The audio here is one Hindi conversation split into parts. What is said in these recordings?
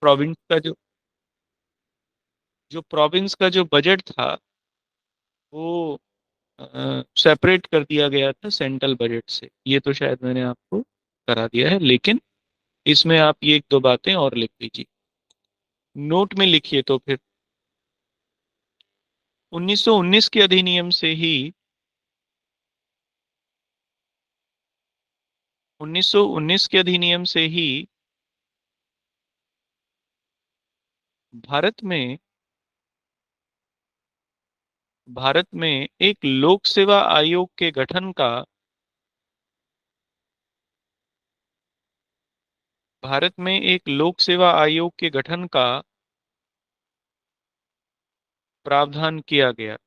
प्रोविंस का जो प्रोविंस का जो बजट था वो सेपरेट कर दिया गया था सेंट्रल बजट से। ये तो शायद मैंने आपको करा दिया है, लेकिन इसमें आप ये एक दो बातें और लिख लीजिए, नोट में लिखिए तो फिर। 1919 के अधिनियम से ही 1919 के अधिनियम से ही भारत में एक लोक सेवा आयोग के गठन का भारत में एक लोक सेवा आयोग के गठन का प्रावधान किया गया।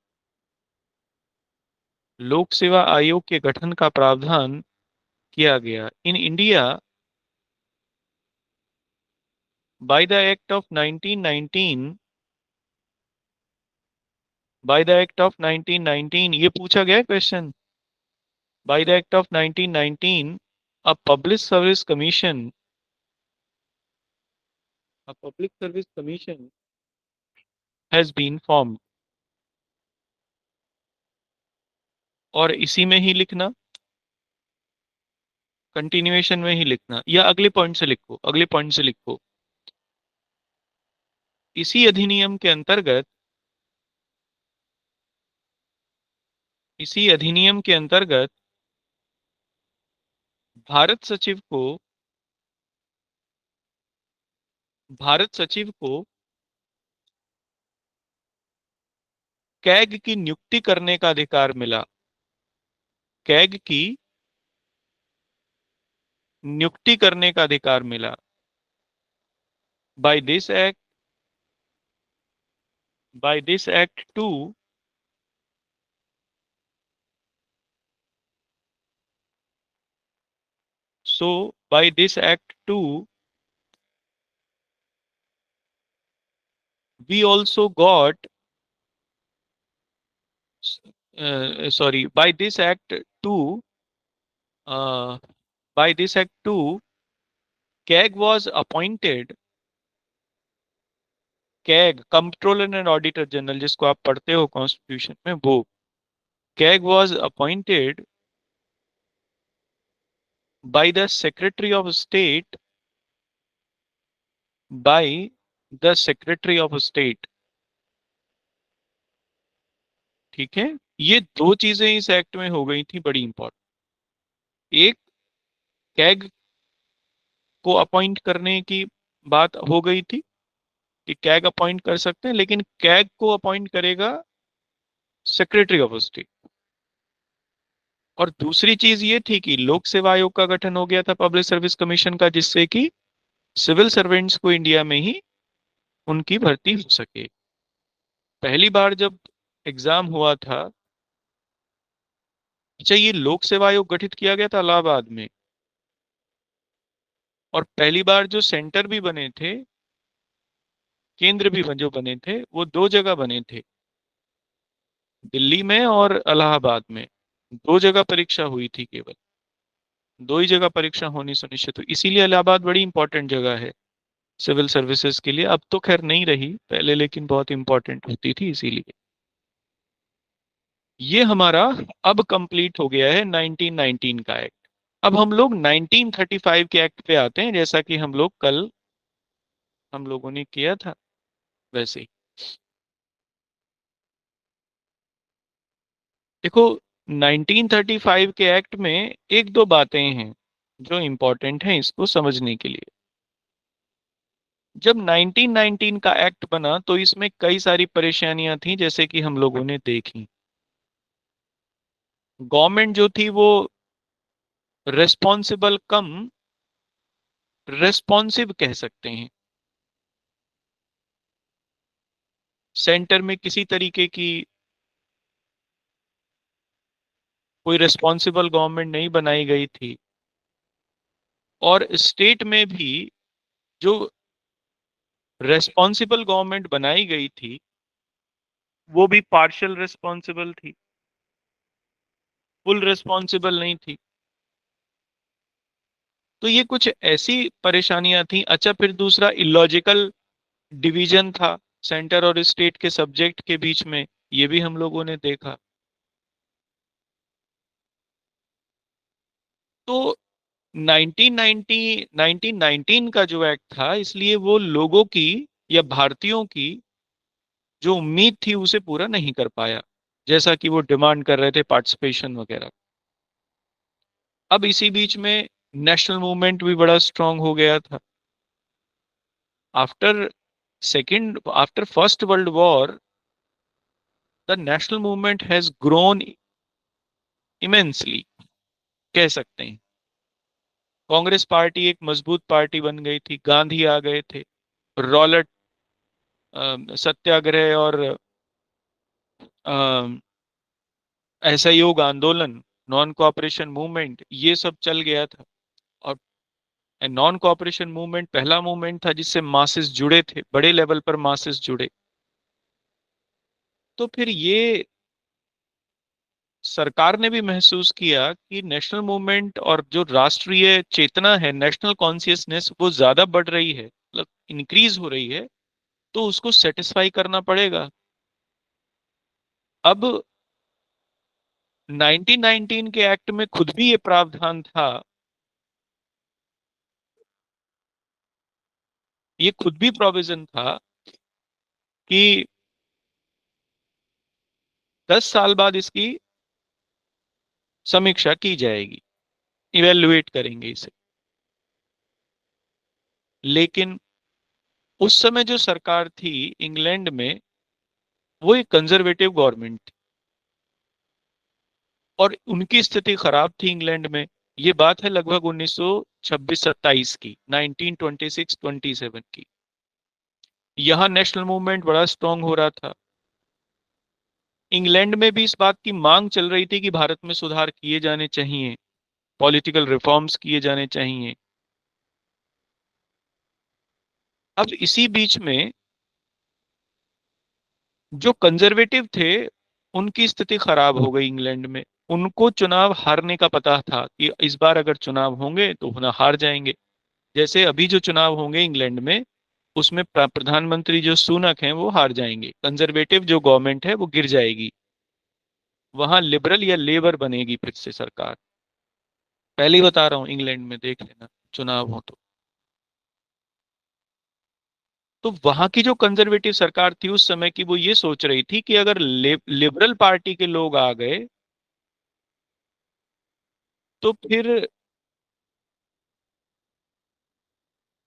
लोक सेवा आयोग के गठन का प्रावधान किया गया in India by the act of 1919। By the act of 1919 ये पूछा गया question. By the act of 1919 a public service commission a public service commission has been formed। और इसी में ही लिखना, कंटिन्यूएशन में ही लिखना, या अगले पॉइंट से लिखो, अगले पॉइंट से लिखो। इसी अधिनियम के अंतर्गत इसी अधिनियम के अंतर्गत भारत सचिव को भारत सचिव को कैग की नियुक्ति करने का अधिकार मिला। कैग की नियुक्ति करने का अधिकार मिला। By this act by this act to so by this act too we also got sorry by this act too uh, by this act too CAG was appointed। CAG controller and auditor general, जिसको आप पढ़ते हो कॉन्स्टिट्यूशन में, वो CAG was appointed by the secretary of state by the secretary of state. ठीक है, ये दो चीजें इस एक्ट में हो गई थी बड़ी इंपॉर्टेंट। एक, कैग को अपॉइंट करने की बात हो गई थी कि कैग अपॉइंट कर सकते हैं, लेकिन कैग को अपॉइंट करेगा सेक्रेटरी ऑफ स्टेट। और दूसरी चीज ये थी कि लोक सेवा आयोग का गठन हो गया था, पब्लिक सर्विस कमीशन का, जिससे कि सिविल सर्वेंट्स को इंडिया में ही उनकी भर्ती हो सके। पहली बार जब एग्जाम हुआ था, अच्छा, ये लोक सेवा आयोग गठित किया गया था इलाहाबाद में, और पहली बार जो सेंटर भी बने थे, केंद्र भी जो बने थे, वो दो जगह बने थे, दिल्ली में और इलाहाबाद में। दो जगह परीक्षा हुई थी केवल, दो ही जगह परीक्षा होनी सुनिश्चित हुई। इसीलिए इलाहाबाद बड़ी इंपॉर्टेंट जगह है सिविल सर्विसेज के लिए। अब तो खैर नहीं रही, पहले लेकिन बहुत इंपॉर्टेंट होती थी इसीलिए। ये हमारा अब कंप्लीट हो गया है 1919 का एक्ट। अब हम लोग 1935 के एक्ट पे आते हैं, जैसा कि कल हम लोगों ने किया था वैसे ही। देखो, 1935 के एक्ट में एक दो बातें हैं जो इंपॉर्टेंट हैं इसको समझने के लिए। जब 1919 का एक्ट बना तो इसमें कई सारी परेशानियां थी, जैसे कि हम लोगों ने देखी। गवर्नमेंट जो थी वो रेस्पॉन्सिबल कम रेस्पॉन्सिव कह सकते हैं। सेंटर में किसी तरीके की कोई रेस्पॉन्सिबल गवर्नमेंट नहीं बनाई गई थी, और स्टेट में भी जो रेस्पॉन्सिबल गवर्नमेंट बनाई गई थी वो भी पार्शियल रेस्पॉन्सिबल थी, फुल रेस्पॉन्सिबल नहीं थी। तो ये कुछ ऐसी परेशानियां थी। अच्छा, फिर दूसरा इलॉजिकल डिवीजन था सेंटर और स्टेट के सब्जेक्ट के बीच में, ये भी हम लोगों ने देखा। तो 1990 1919 का जो एक्ट था, इसलिए वो लोगों की या भारतीयों की जो उम्मीद थी उसे पूरा नहीं कर पाया, जैसा कि वो डिमांड कर रहे थे, पार्टिसिपेशन वगैरह। अब इसी बीच में नेशनल मूवमेंट भी बड़ा स्ट्रांग हो गया था। After after first world war, the national movement has grown immensely, कह सकते हैं। कांग्रेस पार्टी एक मजबूत पार्टी बन गई थी, गांधी आ गए थे, रॉलेट सत्याग्रह और असहयोग आंदोलन, नॉन कोऑपरेशन मूवमेंट, ये सब चल गया था। और नॉन कोऑपरेशन मूवमेंट पहला मूवमेंट था जिससे मासेस जुड़े थे, बड़े लेवल पर मासेस जुड़े। तो फिर ये सरकार ने भी महसूस किया कि नेशनल मूवमेंट और जो राष्ट्रीय चेतना है, नेशनल कॉन्शियसनेस, वो ज्यादा बढ़ रही है, मतलब इंक्रीज हो रही है, तो उसको सेटिस्फाई करना पड़ेगा। अब 1919 के एक्ट में खुद भी ये प्रावधान था, ये खुद भी प्रोविजन था कि 10 साल बाद इसकी समीक्षा की जाएगी, इवेलुएट करेंगे इसे। लेकिन उस समय जो सरकार थी इंग्लैंड में, वो एक कंजर्वेटिव गवर्नमेंट थी और उनकी स्थिति खराब थी इंग्लैंड में। ये बात है लगभग 1926-27 की, 1926-27 की। यहाँ नेशनल मूवमेंट बड़ा स्ट्रांग हो रहा था। इंग्लैंड में भी इस बात की मांग चल रही थी कि भारत में सुधार किए जाने चाहिए, पॉलिटिकल रिफॉर्म्स किए जाने चाहिए। अब इसी बीच में जो कंजर्वेटिव थे, उनकी स्थिति खराब हो गई इंग्लैंड में। उनको चुनाव हारने का पता था कि इस बार अगर चुनाव होंगे तो ना हार जाएंगे। जैसे अभी जो चुनाव होंगे इंग्लैंड में, उसमें प्रधानमंत्री जो सुनक हैं वो हार जाएंगे, कंजर्वेटिव जो गवर्नमेंट है वो गिर जाएगी, वहां लिबरल या लेबर बनेगी फिर से सरकार। पहले ही बता रहा हूँ, इंग्लैंड में देख लेना चुनाव हो तो वहां की जो कंजर्वेटिव सरकार थी उस समय की, वो ये सोच रही थी कि अगर लिबरल पार्टी के लोग आ गए तो फिर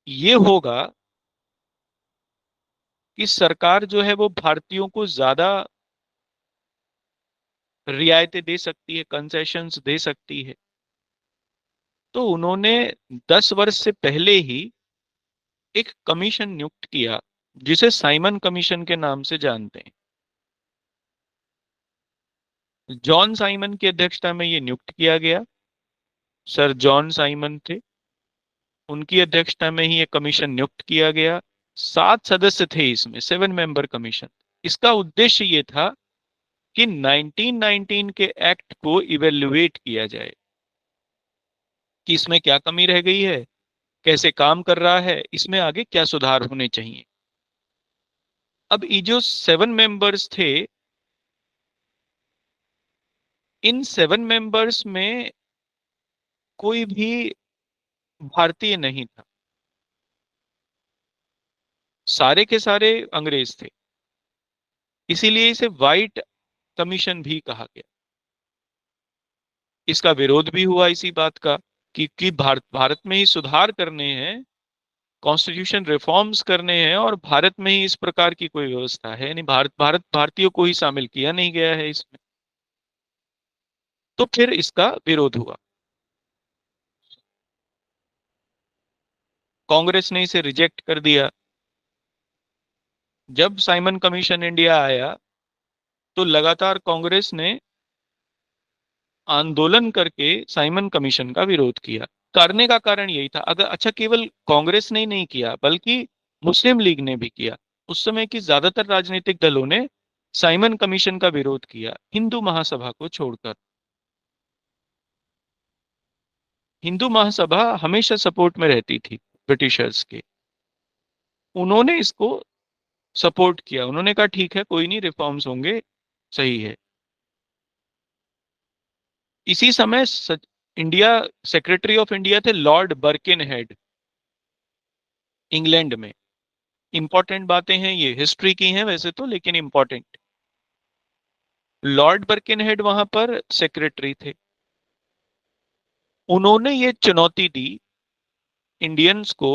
ये होगा कि सरकार जो है वो भारतीयों को ज्यादा रियायतें दे सकती है, कंसेशंस दे सकती है। तो उन्होंने 10 वर्ष से पहले ही एक कमीशन नियुक्त किया, जिसे साइमन कमीशन के नाम से जानते हैं। जॉन साइमन की अध्यक्षता में ये नियुक्त किया गया। सर जॉन साइमन थे, उनकी अध्यक्षता में ही ये कमीशन नियुक्त किया गया। 7 सदस्य थे इसमें, 7 मेंबर कमीशन। इसका उद्देश्य ये था कि 1919 के एक्ट को इवेल्युएट किया जाए कि इसमें क्या कमी रह गई है, कैसे काम कर रहा है, इसमें आगे क्या सुधार होने चाहिए। अब ये जो 7 मेंबर्स थे, इन 7 मेंबर्स में कोई भी भारतीय नहीं था, सारे के सारे अंग्रेज थे। इसीलिए इसे व्हाइट कमीशन भी कहा गया। इसका विरोध भी हुआ इसी बात का कि भारत में ही सुधार करने हैं, कॉन्स्टिट्यूशन रिफॉर्म्स करने हैं, और भारत में ही इस प्रकार की कोई व्यवस्था है नहीं, भारतीयों को ही शामिल किया नहीं गया है इसमें। तो फिर इसका विरोध हुआ, कांग्रेस ने इसे रिजेक्ट कर दिया। जब साइमन कमीशन इंडिया आया तो लगातार कांग्रेस ने आंदोलन करके साइमन कमीशन का विरोध किया। करने का कारण यही था, अगर अच्छा केवल कांग्रेस ने ही नहीं किया बल्कि मुस्लिम लीग ने भी किया। उस समय की ज्यादातर राजनीतिक दलों ने साइमन कमीशन का विरोध किया, हिंदू महासभा को छोड़कर। हिंदू महासभा हमेशा सपोर्ट में रहती थी ब्रिटिशर्स के। उन्होंने इसको सपोर्ट किया, उन्होंने कहा ठीक है कोई नहीं, रिफॉर्म्स होंगे, सही है। इसी समय इंडिया सेक्रेटरी ऑफ इंडिया थे लॉर्ड बर्किनहेड, इंग्लैंड में। इंपॉर्टेंट बातें हैं, ये हिस्ट्री की हैं वैसे तो, लेकिन इंपॉर्टेंट। लॉर्ड बर्किनहेड वहां पर सेक्रेटरी थे। उन्होंने ये चुनौती दी इंडियंस को,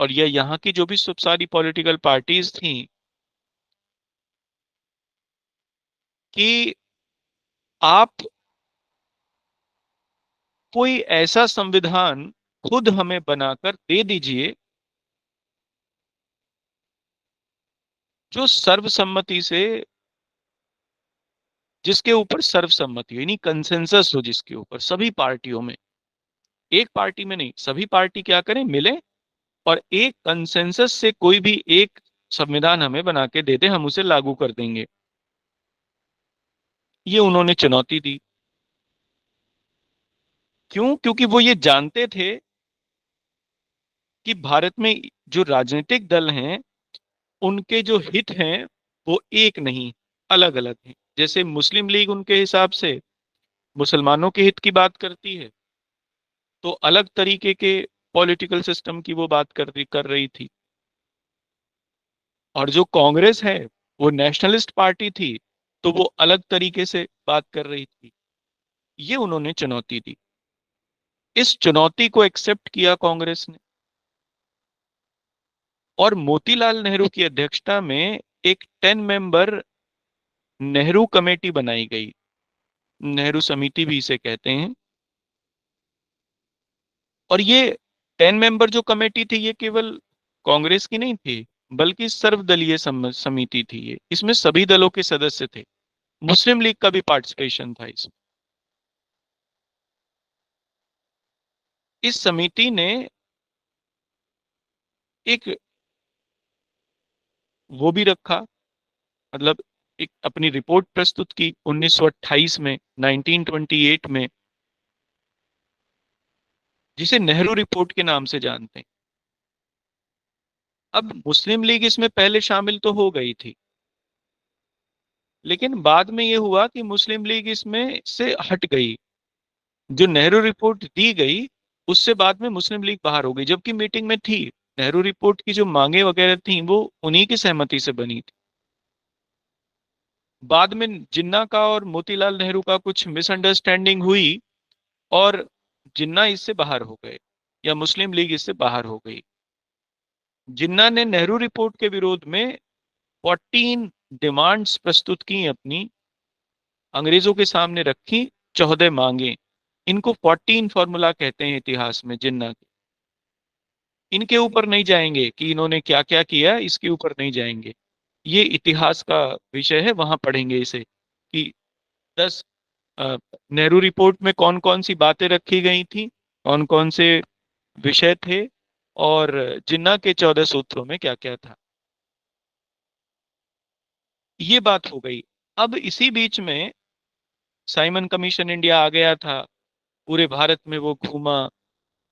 और ये यहाँ की जो भी सब सारी पॉलिटिकल पार्टीज थी, कि आप कोई ऐसा संविधान खुद हमें बनाकर दे दीजिए जो सर्वसम्मति से, जिसके ऊपर सर्वसम्मति हो, यानी कंसेंसस हो, जिसके ऊपर सभी पार्टियों में, एक पार्टी में नहीं, सभी पार्टी क्या करें, मिले और एक कंसेंसस से कोई भी एक संविधान हमें बना के दे दे, हम उसे लागू कर देंगे। ये उन्होंने चुनौती दी। क्यों? क्योंकि वो ये जानते थे कि भारत में जो राजनीतिक दल हैं उनके जो हित हैं वो एक नहीं, अलग अलग हैं। जैसे मुस्लिम लीग उनके हिसाब से मुसलमानों के हित की बात करती है, तो अलग तरीके के पॉलिटिकल सिस्टम की वो बात कर रही थी। और जो कांग्रेस है वो नेशनलिस्ट पार्टी थी, तो वो अलग तरीके से बात कर रही थी। ये उन्होंने चुनौती दी। इस चुनौती को एक्सेप्ट किया कांग्रेस ने, और मोतीलाल नेहरू की अध्यक्षता में एक 10 मेंबर नेहरू कमेटी बनाई गई। नेहरू समिति भी इसे कहते हैं। और ये 10 मेंबर जो कमेटी थी, ये केवल कांग्रेस की नहीं थी, बल्कि सर्वदलीय समिति थी। ये, इसमें सभी दलों के सदस्य थे। मुस्लिम लीग का भी पार्टिसिपेशन था इसमें। इस समिति ने एक वो भी रखा, मतलब एक अपनी रिपोर्ट प्रस्तुत की 1928 में, 1928 में, जिसे नेहरू रिपोर्ट के नाम से जानते हैं। अब मुस्लिम लीग इसमें पहले शामिल तो हो गई थी, लेकिन बाद में ये हुआ कि मुस्लिम लीग इसमें से हट गई। जो नेहरू रिपोर्ट दी गई उससे बाद में मुस्लिम लीग बाहर हो गई, जबकि मीटिंग में थी। नेहरू रिपोर्ट की जो मांगे वगैरह थी वो उन्हीं की सहमति से बनी थी। बाद में जिन्ना का और मोतीलाल नेहरू का कुछ मिसअंडरस्टैंडिंग हुई, और जिन्ना इससे बाहर हो गए, या मुस्लिम लीग इससे बाहर हो गई। जिन्ना ने नेहरू रिपोर्ट के विरोध में 14 डिमांड्स प्रस्तुत की, अपनी अंग्रेजों के सामने रखी, 14 मांगे। इनको 14 फॉर्मूला कहते हैं इतिहास में, जिन्ना के। इनके ऊपर नहीं जाएंगे कि इन्होंने क्या क्या किया, इसके ऊपर नहीं जाएंगे। ये इतिहास का विषय है, वहां पढ़ेंगे इसे कि 10 नेहरू रिपोर्ट में कौन कौन सी बातें रखी गई थी, कौन कौन से विषय थे, और जिन्ना के 14 सूत्रों में क्या क्या था। ये बात हो गई। अब इसी बीच में साइमन कमीशन इंडिया आ गया था। पूरे भारत में वो घूमा,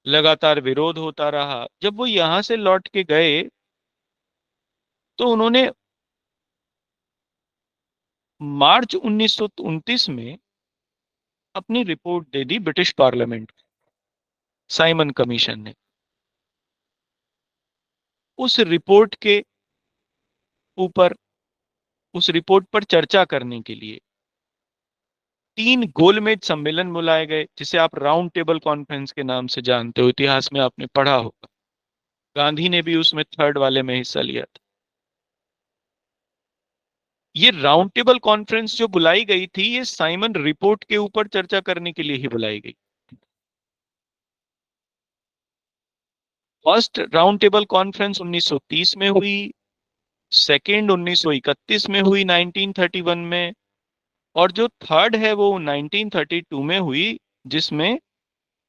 लगातार विरोध होता रहा। जब वो यहां से लौट के गए तो उन्होंने मार्च 1929 में अपनी रिपोर्ट दे दी ब्रिटिश पार्लियामेंट को, साइमन कमीशन ने। उस रिपोर्ट के ऊपर, उस रिपोर्ट पर चर्चा करने के लिए 3 गोलमेज सम्मेलन बुलाए गए, जिसे आप राउंड टेबल कॉन्फ्रेंस के नाम से जानते हो, इतिहास में आपने पढ़ा होगा। गांधी ने भी उसमें थर्ड वाले में हिस्सा लिया था। ये राउंड टेबल कॉन्फ्रेंस जो बुलाई गई थी, ये साइमन रिपोर्ट के ऊपर चर्चा करने के लिए ही बुलाई गई। फर्स्ट राउंड टेबल कॉन्फ्रेंस 1930 में हुई, सेकेंड 1931 में हुई, 1931 में, और जो थर्ड है वो 1932 में हुई, जिसमें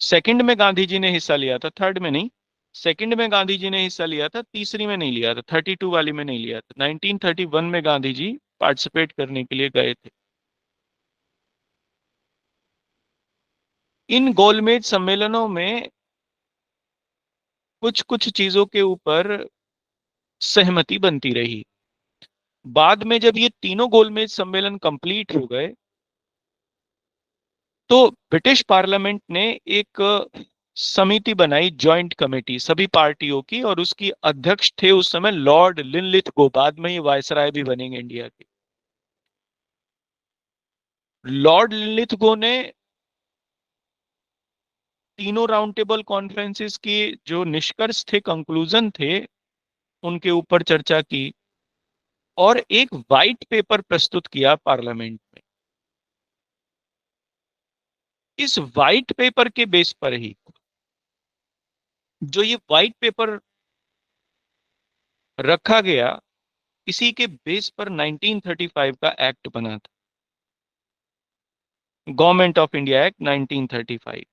सेकंड में गांधी जी ने हिस्सा लिया था, थर्ड में नहीं। सेकंड में गांधी जी ने हिस्सा लिया था, तीसरी में नहीं लिया था, 32 वाली में नहीं लिया था। 1931 में गांधी जी पार्टिसिपेट करने के लिए गए थे। इन गोलमेज सम्मेलनों में कुछ कुछ चीजों के ऊपर सहमति बनती रही। बाद में जब ये तीनों गोलमेज सम्मेलन कंप्लीट हो गए तो ब्रिटिश पार्लियामेंट ने एक समिति बनाई, जॉइंट कमेटी सभी पार्टियों की, और उसकी अध्यक्ष थे उस समय लॉर्ड लिनलिथगो। बाद में ये वायसराय भी बनेंगे इंडिया के। लॉर्ड लिनलिथगो ने तीनों राउंड टेबल कॉन्फ्रेंसेस के जो निष्कर्ष थे, कंक्लूजन थे, उनके ऊपर चर्चा की और एक वाइट पेपर प्रस्तुत किया पार्लियामेंट में। इस वाइट पेपर के बेस पर ही, जो ये वाइट पेपर रखा गया, इसी के बेस पर 1935 का एक्ट बना था, गवर्नमेंट ऑफ इंडिया एक्ट 1935।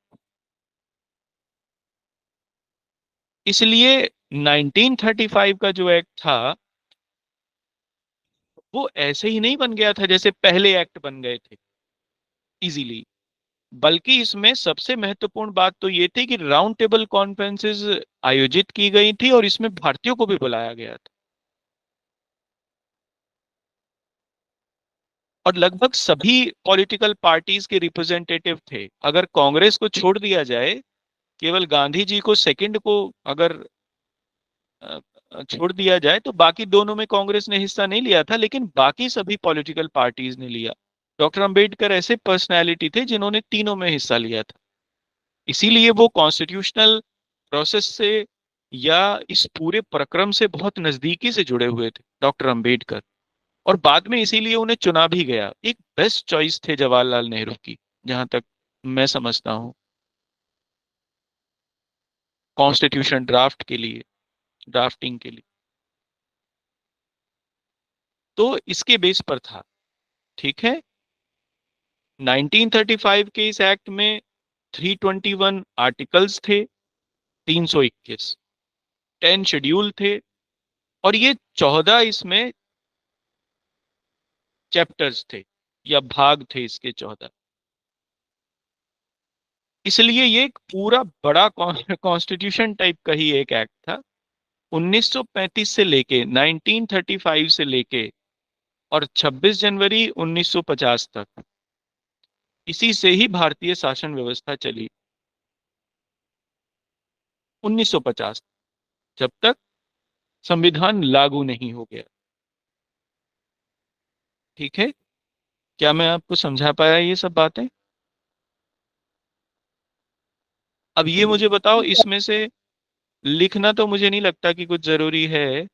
इसलिए 1935 का जो एक्ट था वो ऐसे ही नहीं बन गया था जैसे पहले एक्ट बन गए थे इजीली, बल्कि इसमें सबसे महत्वपूर्ण बात तो ये थी कि राउंड टेबल कॉन्फ्रेंसेस आयोजित की गई थी और इसमें भारतीयों को भी बुलाया गया था। और लगभग सभी पॉलिटिकल पार्टीज के रिप्रेजेंटेटिव थे। अगर कांग्रेस को छोड़ दिया जाए, केवल गांधी जी को सेकंड को अगर छोड़ दिया जाए, तो बाकी दोनों में कांग्रेस ने हिस्सा नहीं लिया था, लेकिन बाकी सभी पॉलिटिकल पार्टीज ने लिया। डॉक्टर अंबेडकर ऐसे पर्सनैलिटी थे जिन्होंने तीनों में हिस्सा लिया था। इसीलिए वो कॉन्स्टिट्यूशनल प्रोसेस से या इस पूरे प्रक्रम से बहुत नजदीकी से जुड़े हुए थे डॉक्टर अंबेडकर। और बाद में इसीलिए उन्हें चुना भी गया। एक बेस्ट चॉइस थे जवाहरलाल नेहरू की, जहां तक मैं समझता हूँ, कॉन्स्टिट्यूशन ड्राफ्ट के लिए, ड्राफ्टिंग के लिए। तो इसके बेस पर था। ठीक है। 1935 के इस एक्ट में 321 आर्टिकल्स थे, 321 10 शेड्यूल थे, और ये 14 इसमें चैप्टर्स थे या भाग थे इसके 14। इसलिए ये एक पूरा बड़ा कॉन्स्टिट्यूशन टाइप का ही एक एक्ट था। 1935 से लेके 1935 से लेके और 26 जनवरी 1950 तक इसी से ही भारतीय शासन व्यवस्था चली। 1950, जब तक संविधान लागू नहीं हो गया। ठीक है। क्या मैं आपको समझा पाया ये सब बातें? अब ये मुझे बताओ, इसमें से लिखना तो मुझे नहीं लगता कि कुछ जरूरी है,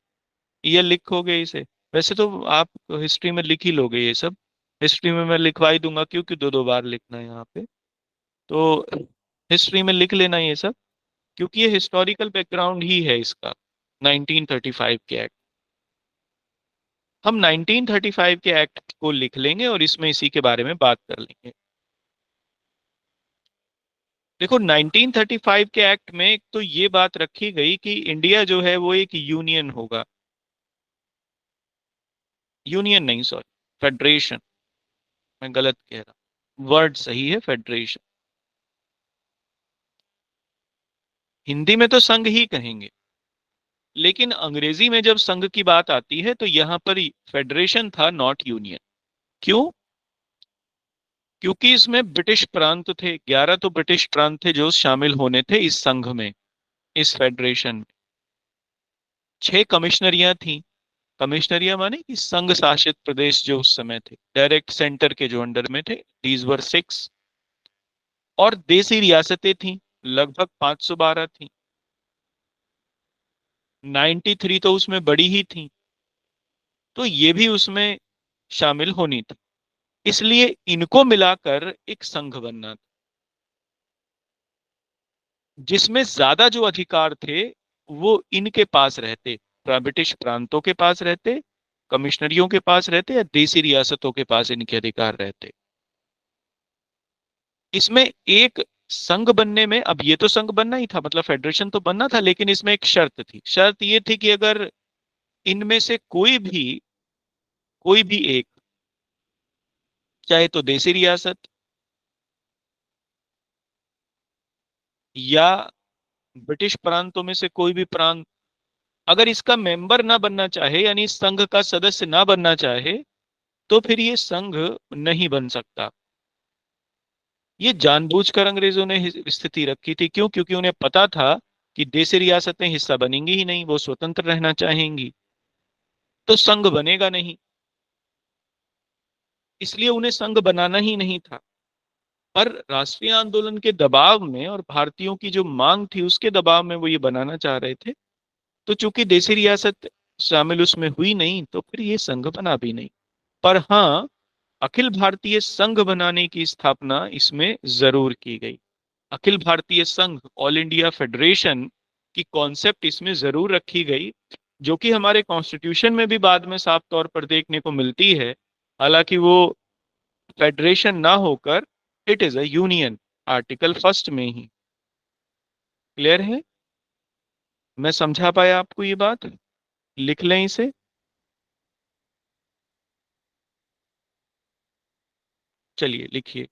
ये लिखोगे इसे? वैसे तो आप हिस्ट्री में लिख ही लोगे ये सब। हिस्ट्री में मैं लिखवा ही दूंगा, क्योंकि दो दो बार लिखना है यहाँ पे। तो हिस्ट्री में लिख लेना ये सब, क्योंकि ये हिस्टोरिकल बैकग्राउंड ही है इसका, 1935 के एक्ट। हम 1935 के एक्ट को लिख लेंगे और इसमें इसी के बारे में बात कर लेंगे। देखो, 1935 के एक्ट में एक तो ये बात रखी गई कि इंडिया जो है वो एक यूनियन होगा। यूनियन नहीं, सॉरी, फेडरेशन। मैं गलत कह रहा, वर्ड सही है फेडरेशन। हिंदी में तो संघ ही कहेंगे, लेकिन अंग्रेजी में जब संघ की बात आती है तो यहां पर फेडरेशन था, नॉट यूनियन। क्यों? क्योंकि इसमें ब्रिटिश प्रांत थे, 11 तो ब्रिटिश प्रांत थे जो शामिल होने थे इस संघ में, इस फेडरेशन में। 6 कमिश्नरियां थी। कमिश्नरियां माने कि संघ शासित प्रदेश जो उस समय थे, डायरेक्ट सेंटर के जो अंडर में थे, दीज वर 6। और देसी रियासतें थी, लगभग 512 थी। 93 तो उसमें बड़ी ही थी, तो ये भी उसमें शामिल होनी थी। इसलिए इनको मिलाकर एक संघ बनना था, जिसमें ज्यादा जो अधिकार थे वो इनके पास रहते, ब्रिटिश प्रांतों के पास रहते, कमिश्नरियों के पास रहते, या देसी रियासतों के पास इनके अधिकार रहते। इसमें एक संघ बनने में, अब ये तो संघ बनना ही था, मतलब फेडरेशन तो बनना था, लेकिन इसमें एक शर्त थी। शर्त ये थी कि अगर इनमें से कोई भी एक, चाहे तो देसी रियासत या ब्रिटिश प्रांतों में से कोई भी प्रांत अगर इसका मेंबर ना बनना चाहे, यानी इस संघ का सदस्य ना बनना चाहे, तो फिर ये संघ नहीं बन सकता। ये जानबूझकर अंग्रेजों ने स्थिति रखी थी। क्यों? क्योंकि उन्हें पता था कि देशी रियासतें हिस्सा बनेंगी ही नहीं, वो स्वतंत्र रहना चाहेंगी, तो संघ बनेगा नहीं, इसलिए उन्हें संघ बनाना ही नहीं था। पर राष्ट्रीय आंदोलन के दबाव में और भारतीयों की जो मांग थी उसके दबाव में वो ये बनाना चाह रहे थे। तो चूंकि देशी रियासत शामिल उसमें हुई नहीं, तो फिर ये संघ बना भी नहीं। पर हाँ, अखिल भारतीय संघ बनाने की स्थापना इसमें जरूर की गई। अखिल भारतीय संघ, ऑल इंडिया फेडरेशन की कॉन्सेप्ट इसमें जरूर रखी गई, जो कि हमारे कॉन्स्टिट्यूशन में भी बाद में साफ तौर पर देखने को मिलती है। हालांकि वो फेडरेशन ना होकर it is a union, article first में ही। क्लियर है? मैं समझा पाया आपको ये बात? लिख लें इसे। चलिए लिखिए।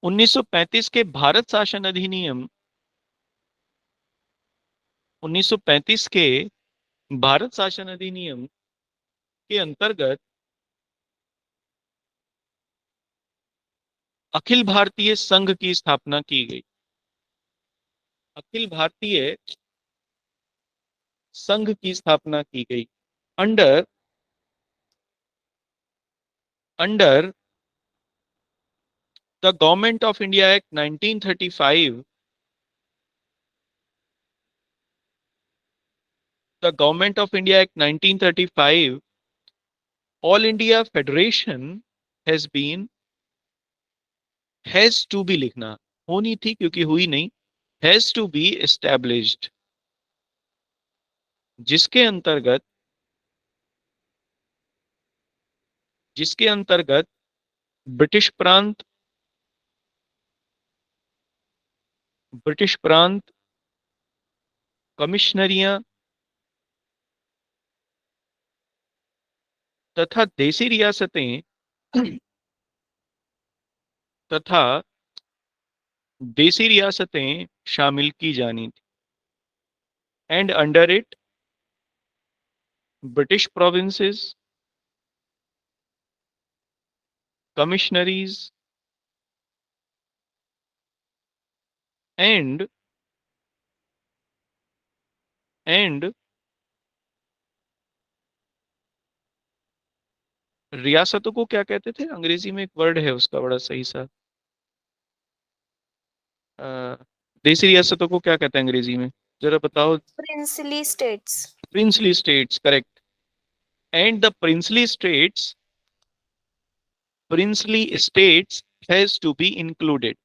1935 के भारत शासन अधिनियम, 1935 के भारत शासन अधिनियम के अंतर्गत अखिल भारतीय संघ की स्थापना की गई। अखिल भारतीय संघ की स्थापना की गई under under the Government of India Act 1935। The Government of India Act 1935, all India federation has been, has to be लिखना, होनी थी क्योंकि हुई नहीं, हैज टू बी एस्टैब्लिश्ड, जिसके अंतर्गत जिसके अंतर्गत ब्रिटिश प्रांत ब्रिटिश प्रांत कमिश्नरियां तथा देसी रियासतें तथा देसी रियासतें शामिल की जानी थी। And under it British provinces, commissionaries and and रियासतों को क्या कहते थे? अंग्रेजी में एक वर्ड है उसका बड़ा सही सा। अ, देसी रियासतों को क्या कहते हैं अंग्रेजी में? जरा बताओ। Princely states. Princely states, correct. And the princely states has to be included,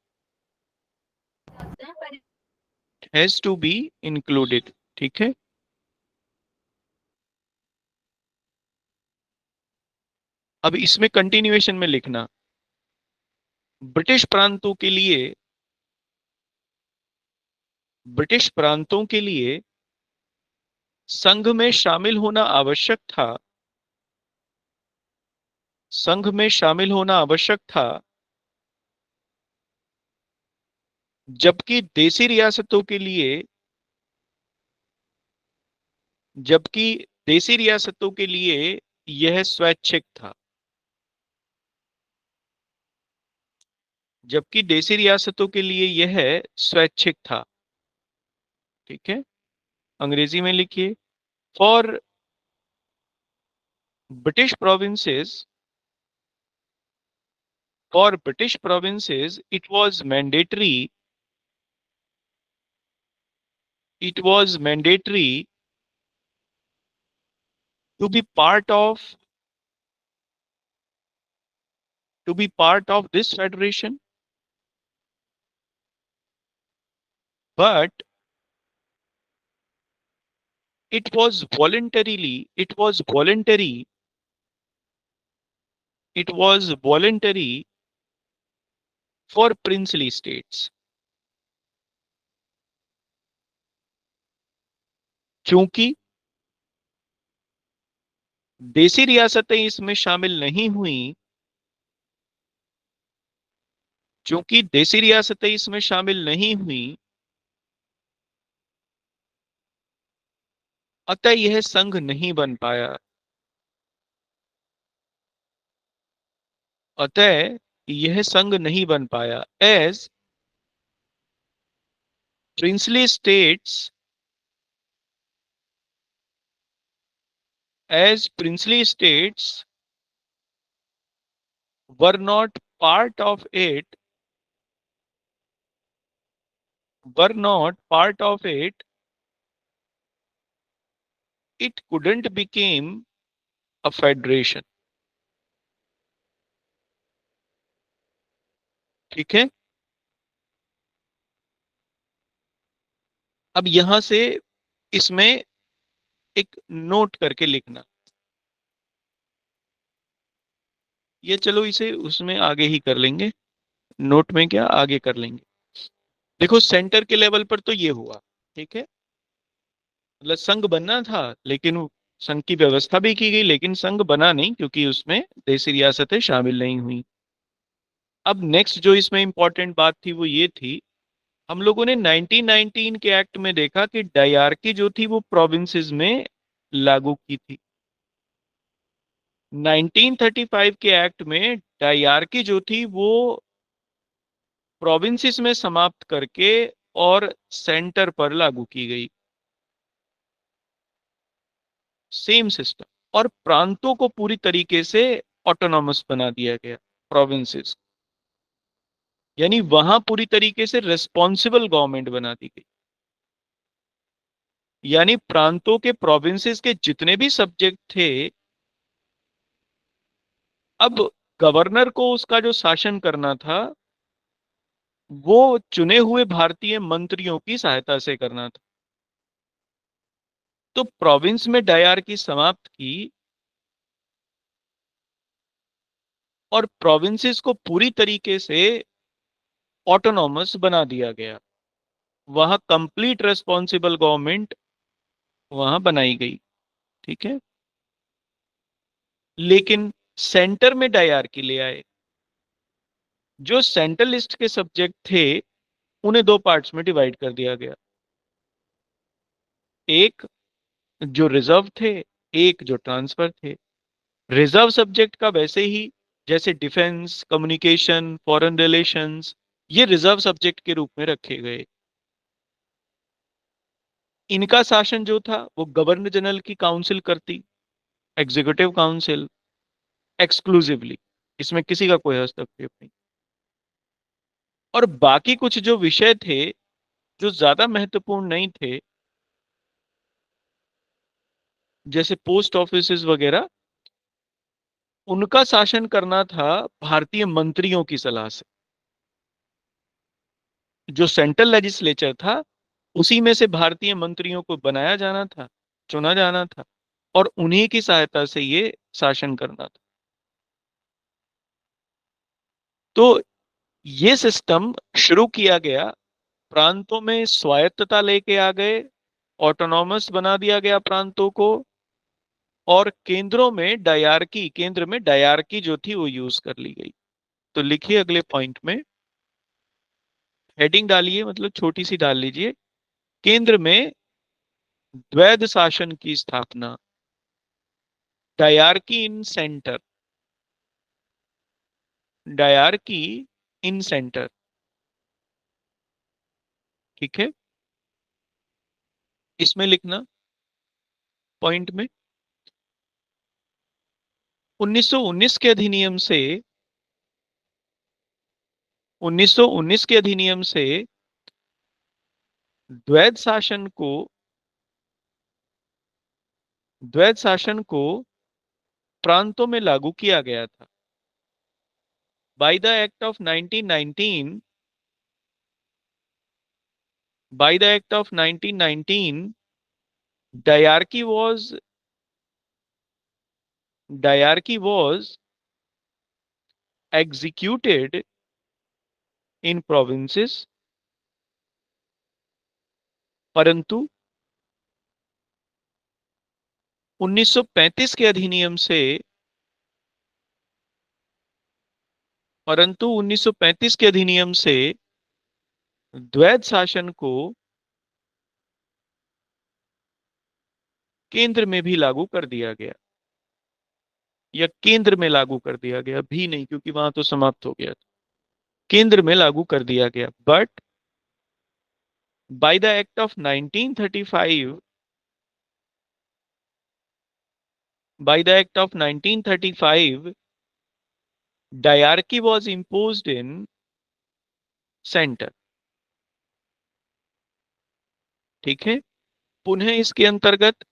has to be included. ठीक है। अब इसमें कंटिन्यूएशन में लिखना, ब्रिटिश प्रांतों के लिए ब्रिटिश प्रांतों के लिए संघ में शामिल होना आवश्यक था, संघ में शामिल होना आवश्यक था, जबकि देसी रियासतों के लिए जबकि देसी रियासतों के लिए यह स्वैच्छिक था। जबकि देसी रियासतों के लिए यह स्वैच्छिक था। ठीक है। अंग्रेजी में लिखिए। For British provinces for British provinces it was mandatory to be part of this federation, but it was voluntary for princely states। चूंकि देसी रियासतें इसमें शामिल नहीं हुई, चूंकि देसी रियासतें इसमें शामिल नहीं हुई, अतः यह संघ नहीं बन पाया। अतः यह संघ नहीं बन पाया। As princely states as princely states were not part of it were not part of it, it couldn't become a federation। ठीक है। अब यहां से इसमें एक नोट करके लिखना, ये चलो इसे उसमें आगे ही कर लेंगे, नोट में क्या आगे कर लेंगे। देखो सेंटर के लेवल पर तो ये हुआ, ठीक है, मतलब संघ बनना था, लेकिन संघ की व्यवस्था भी की गई, लेकिन संघ बना नहीं क्योंकि उसमें देसी रियासतें शामिल नहीं हुई। अब नेक्स्ट जो इसमें इंपॉर्टेंट बात थी वो ये थी, हम लोगों ने 1919 के एक्ट में देखा कि डायरकी जो थी वो प्रोविंसेस में लागू की थी। 1935 के एक्ट में डायरकी जो थी वो प्रोविंसेस में समाप्त करके और सेंटर पर लागू की गई, सेम सिस्टम। और प्रांतों को पूरी तरीके से ऑटोनॉमस बना दिया गया, प्रोविंसेस, यानी वहां पूरी तरीके से रेस्पॉन्सिबल गवर्नमेंट बना दी गई। यानी प्रांतों के प्रोविंसेस के जितने भी सब्जेक्ट थे, अब गवर्नर को उसका जो शासन करना था वो चुने हुए भारतीय मंत्रियों की सहायता से करना था। तो प्रोविंस में डायरकी समाप्त की और प्रोविंसेस को पूरी तरीके से ऑटोनॉमस बना दिया गया, वहां कंप्लीट रेस्पॉन्सिबल गवर्नमेंट वहां बनाई गई। ठीक है, लेकिन सेंटर में डायरकी ले आए। जो सेंट्रलिस्ट के सब्जेक्ट थे उन्हें दो पार्ट्स में डिवाइड कर दिया गया, एक जो रिजर्व थे, एक जो ट्रांसफर थे। रिजर्व सब्जेक्ट का वैसे ही, जैसे डिफेंस, कम्युनिकेशन, फॉरेन रिलेशंस, ये रिजर्व सब्जेक्ट के रूप में रखे गए। इनका शासन जो था वो गवर्नर जनरल की काउंसिल करती, एग्जीक्यूटिव काउंसिल, एक्सक्लूसिवली, इसमें किसी का कोई हस्तक्षेप नहीं। और बाकी कुछ जो विषय थे जो ज्यादा महत्वपूर्ण नहीं थे, जैसे पोस्ट ऑफिसेज वगैरह, उनका शासन करना था भारतीय मंत्रियों की सलाह से। जो सेंट्रल लेजिस्लेचर था उसी में से भारतीय मंत्रियों को बनाया जाना था, चुना जाना था, और उन्हीं की सहायता से ये शासन करना था। तो ये सिस्टम शुरू किया गया, प्रांतों में स्वायत्तता लेके आ गए, ऑटोनॉमस बना दिया गया प्रांतों को, और केंद्र में डायरकी जो थी वो यूज कर ली गई। तो लिखिए अगले पॉइंट में, हेडिंग डालिए, मतलब छोटी सी डाल लीजिए, केंद्र में द्वैध शासन की स्थापना, डायरकी इन सेंटर, डायरकी इन सेंटर। ठीक है, इसमें लिखना पॉइंट में, 1919 के अधिनियम से 1919 के अधिनियम से द्वैध शासन को द्वैध शासन को प्रांतों में लागू किया गया था। By the act of 1919 by the act of 1919 dyarchy was dyarchy was executed in provinces, परंतु 1935 के अधिनियम से परंतु 1935 के अधिनियम से द्वैध शासन को केंद्र में भी लागू कर दिया गया, या केंद्र में लागू कर दिया गया भी नहीं, क्योंकि वहां तो समाप्त हो गया था, केंद्र में लागू कर दिया गया। But by the act of 1935, by the act of 1935, diarchy was imposed in center। ठीक है। पुनः इसके अंतर्गत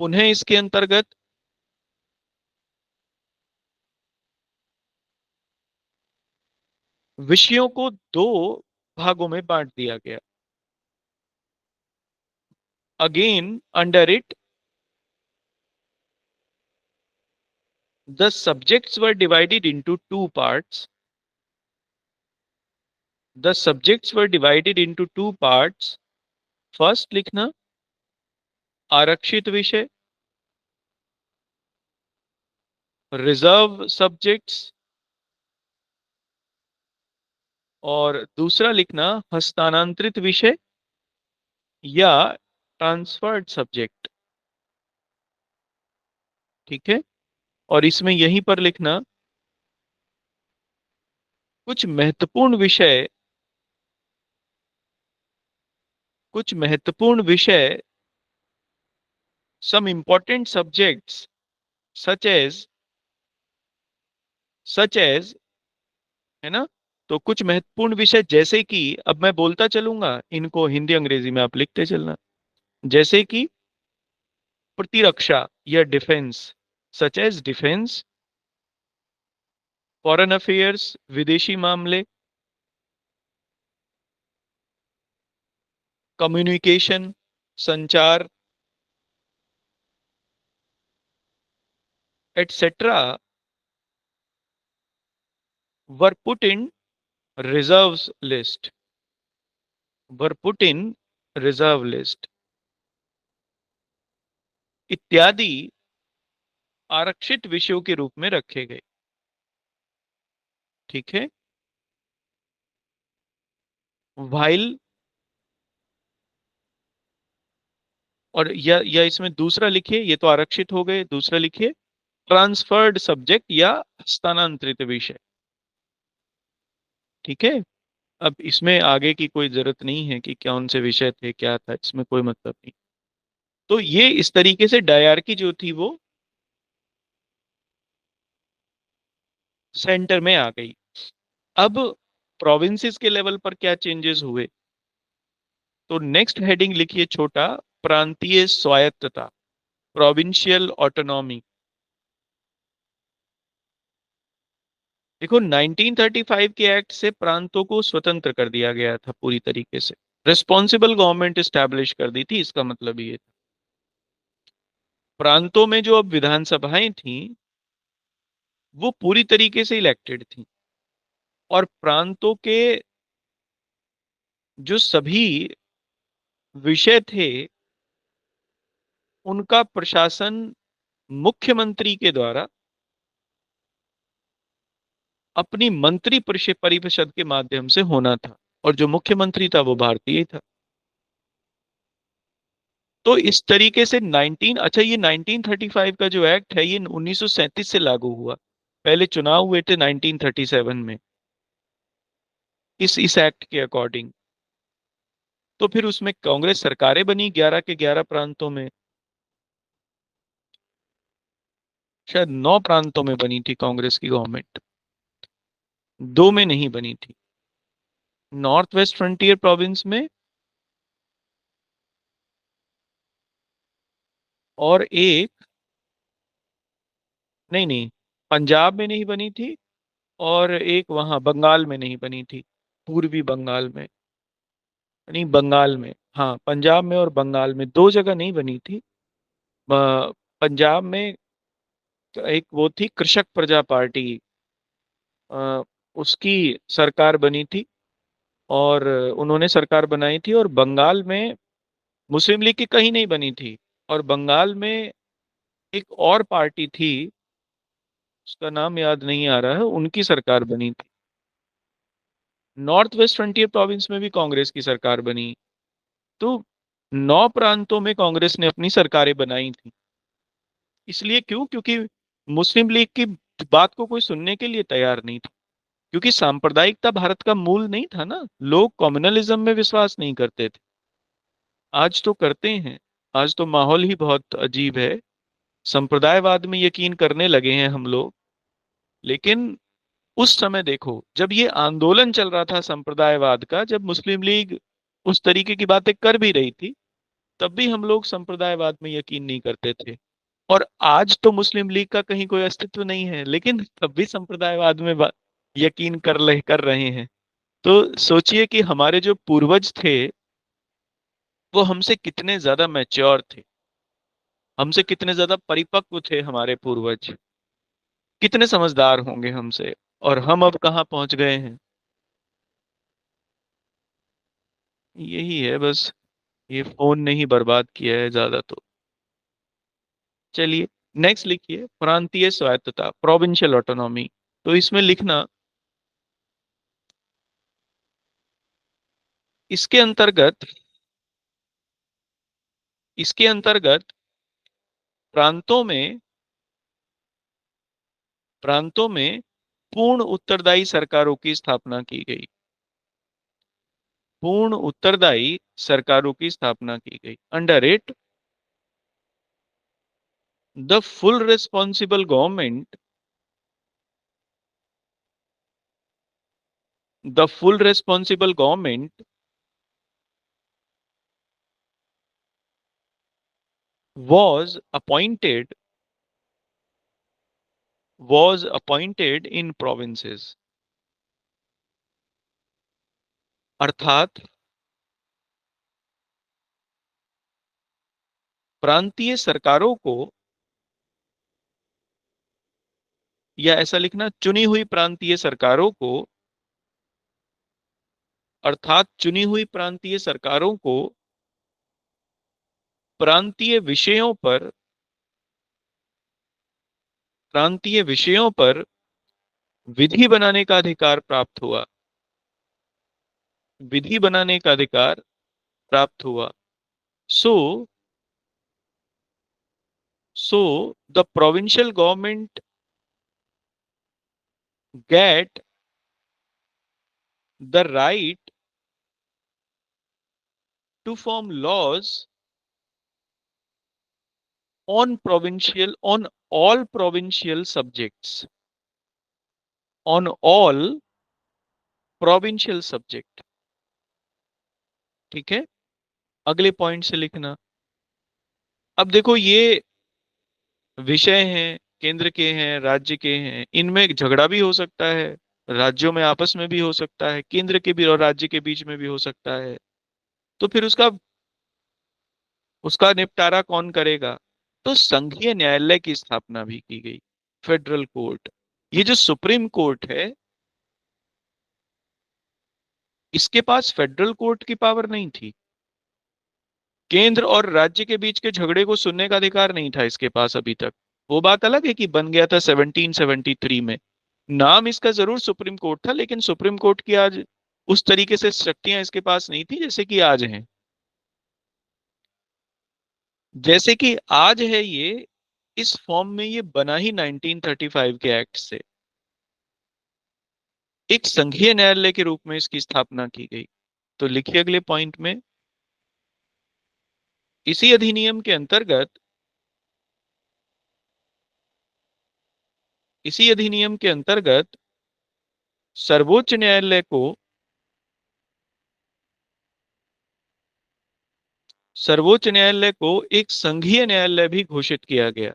पुनः इसके अंतर्गत विषयों को दो भागों में बांट दिया गया। Again under it the subjects were divided into two parts। The subjects were divided into two parts। First लिखना आरक्षित विषय, रिजर्व सब्जेक्ट्स, और दूसरा लिखना हस्तांतरित विषय या ट्रांसफर्ड सब्जेक्ट। ठीक है। और इसमें यहीं पर लिखना कुछ महत्वपूर्ण विषय, कुछ महत्वपूर्ण विषय, some important subjects such as, है ना। तो कुछ महत्वपूर्ण विषय जैसे कि, अब मैं बोलता चलूंगा इनको हिंदी अंग्रेजी में आप लिखते चलना, जैसे कि प्रतिरक्षा या defence, such as defence, foreign affairs विदेशी मामले, कम्युनिकेशन संचार, etcetera were put in reserves list, were put in reserve list इत्यादि आरक्षित विषयों के रूप में रखे गए। ठीक है। वाइल, और या इसमें दूसरा लिखिए, ये तो आरक्षित हो गए, दूसरा लिखिए ट्रांसफर्ड सब्जेक्ट या स्थानांतरित विषय। ठीक है। अब इसमें आगे की कोई जरूरत नहीं है कि कौन से विषय थे क्या था, इसमें कोई मतलब नहीं। तो ये इस तरीके से डायरकी जो थी वो सेंटर में आ गई। अब प्रोविंसेस के लेवल पर क्या चेंजेस हुए, तो नेक्स्ट हेडिंग लिखिए छोटा, प्रांतीय स्वायत्तता, प्रोविंशियल ऑटोनॉमी। देखो 1935 के एक्ट से प्रांतों को स्वतंत्र कर दिया गया था पूरी तरीके से, रिस्पॉन्सिबल गवर्नमेंट स्टैब्लिश कर दी थी, इसका मतलब ये था। प्रांतों में जो अब विधानसभाएं थी वो पूरी तरीके से इलेक्टेड थी, और प्रांतों के जो सभी विषय थे उनका प्रशासन मुख्यमंत्री के द्वारा अपनी मंत्री परिषद के माध्यम से होना था, और जो मुख्यमंत्री था वो भारतीय था। तो इस तरीके से 19, अच्छा ये 1935 का जो एक्ट है ये 1937 से लागू हुआ, पहले चुनाव हुए थे 1937 में इस एक्ट के अकॉर्डिंग। तो फिर उसमें कांग्रेस सरकारें बनी 11 के 11 प्रांतों में, शायद 9 प्रांतों में बनी थी कांग्रेस की गवर्नमेंट, 2 में नहीं बनी थी, नॉर्थ वेस्ट फ्रंटियर प्रोविंस में और एक, नहीं नहीं, पंजाब में नहीं बनी थी, और एक वहां बंगाल में नहीं बनी थी, पूर्वी बंगाल में, नहीं बंगाल में, हाँ पंजाब में और बंगाल में 2 जगह नहीं बनी थी। पंजाब में एक वो थी कृषक प्रजा पार्टी, अ, उसकी सरकार बनी थी, और उन्होंने सरकार बनाई थी, और बंगाल में मुस्लिम लीग की कहीं नहीं बनी थी, और बंगाल में एक और पार्टी थी उसका नाम याद नहीं आ रहा है, उनकी सरकार बनी थी। नॉर्थ वेस्ट फ्रंटियर प्रोविंस में भी कांग्रेस की सरकार बनी। तो 9 प्रांतों में कांग्रेस ने अपनी सरकारें बनाई थी। इसलिए क्यों? क्योंकि मुस्लिम लीग की बात को कोई सुनने के लिए तैयार नहीं था। क्योंकि सांप्रदायिकता भारत का मूल नहीं था ना, लोग कम्युनलिज्म में विश्वास नहीं करते थे। आज तो करते हैं। आज तो माहौल ही बहुत अजीब है, संप्रदायवाद में यकीन करने लगे हैं हम लोग। लेकिन उस समय देखो, जब ये आंदोलन चल रहा था संप्रदायवाद का, जब मुस्लिम लीग उस तरीके की बातें कर भी रही थी, तब भी हम लोग संप्रदायवाद में यकीन नहीं करते थे। और आज तो मुस्लिम लीग का कहीं कोई अस्तित्व नहीं है, लेकिन तब भी संप्रदायवाद में यकीन कर रहे हैं। तो सोचिए कि हमारे जो पूर्वज थे वो हमसे कितने ज्यादा मैच्योर थे, हमसे कितने ज्यादा परिपक्व थे हमारे पूर्वज, कितने समझदार होंगे हमसे। और हम अब कहाँ पहुंच गए हैं। यही है बस, ये फोन ने ही बर्बाद किया है ज्यादा तो। चलिए नेक्स्ट लिखिए, प्रांतीय स्वायत्तता, प्रोविंशियल ऑटोनॉमी। तो इसमें लिखना, इसके अंतर्गत इसके अंतर्गत प्रांतों में प्रांतों में पूर्ण उत्तरदायी सरकारों की स्थापना की गई। पूर्ण उत्तरदायी सरकारों की स्थापना की गई। Under it the full responsible government the full responsible government was appointed in provinces। अर्थात प्रांतीय सरकारों को, या ऐसा लिखना, चुनी हुई प्रांतीय सरकारों को, अर्थात चुनी हुई प्रांतीय सरकारों को प्रांतीय विषयों पर प्रांतीय विषयों पर विधि बनाने का अधिकार प्राप्त हुआ। विधि बनाने का अधिकार प्राप्त हुआ। So so the provincial government get the right to form laws on all provincial subjects, on all provincial subject। ठीक है, अगले पॉइंट से लिखना। अब देखो, ये विषय हैं, केंद्र के हैं, राज्य के हैं, इनमें झगड़ा भी हो सकता है, राज्यों में आपस में भी हो सकता है, केंद्र के भी और राज्य के बीच में भी हो सकता है। तो फिर उसका उसका निपटारा कौन करेगा? तो संघीय न्यायालय की स्थापना भी की गई, फेडरल कोर्ट। ये जो सुप्रीम कोर्ट है, इसके पास फेडरल कोर्ट की पावर नहीं थी। केंद्र और राज्य के बीच के झगड़े को सुनने का अधिकार नहीं था इसके पास अभी तक। वो बात अलग है कि बन गया था 1773 में। नाम इसका जरूर सुप्रीम कोर्ट था, लेकिन सुप्रीम कोर्ट की आज उस तरीके से शक्तियां इसके पास नहीं थी जैसे कि आज हैं। जैसे कि आज है ये, इस फॉर्म में ये बना ही 1935 के एक्ट से। एक संघीय न्यायालय के रूप में इसकी स्थापना की गई। तो लिखिए अगले पॉइंट में, इसी अधिनियम के अंतर्गत इसी अधिनियम के अंतर्गत सर्वोच्च न्यायालय को सर्वोच्च न्यायालय को एक संघीय न्यायालय भी घोषित किया गया।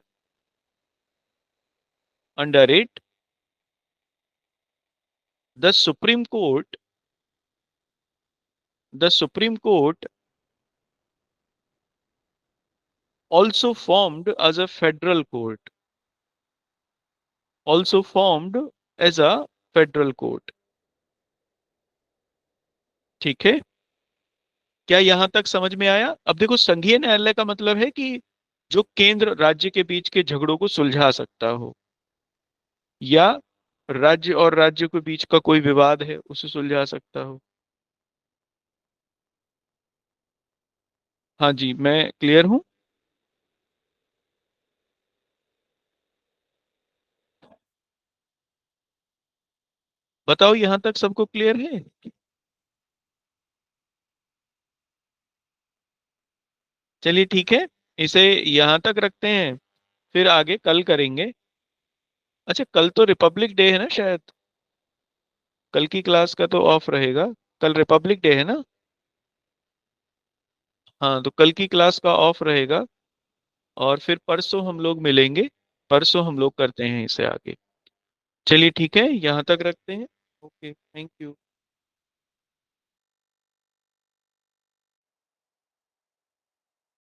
Under it the supreme court the supreme court also formed as a federal court also formed as a federal court। ठीक है, क्या यहां तक समझ में आया? अब देखो, संघीय न्यायालय का मतलब है कि जो केंद्र राज्य के बीच के झगड़ों को सुलझा सकता हो। या राज्य और राज्य के बीच का कोई विवाद है उसे सुलझा सकता हो। हाँ जी, मैं क्लियर हूँ। बताओ यहाँ तक सबको क्लियर है? चलिए ठीक है, इसे यहाँ तक रखते हैं, फिर आगे कल करेंगे। अच्छा, कल तो रिपब्लिक डे है ना शायद, कल की क्लास का तो ऑफ रहेगा। कल रिपब्लिक डे है ना? हाँ, तो कल की क्लास का ऑफ रहेगा, और फिर परसों हम लोग मिलेंगे। परसों हम लोग करते हैं इसे आगे। चलिए ठीक है, यहाँ तक रखते हैं। Okay, thank you.